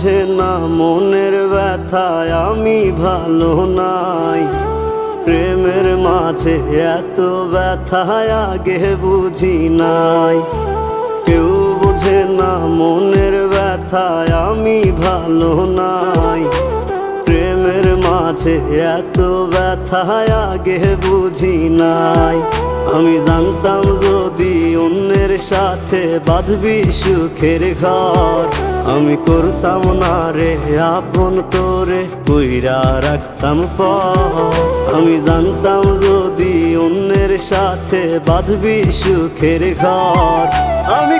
বোঝে না মনের ব্যথায় আমি ভালো নাই। প্রেমের মাঝে এত ব্যথায় আগে বুঝি নাই। কেউ বোঝে না মনের ব্যথায় আমি ভালো নাই। প্রেমের মাঝে এত ব্যথায় আগে বুঝি নাই। আমি জানতাম যদি অন্যের সাথে বাঁধবি সুখের ঘর, আমি করতাম না রে আপন তোরে কইরা রাখতাম পর। আমি জানতাম যদি অন্যের সাথে বাঁধবি সুখের ঘর, আমি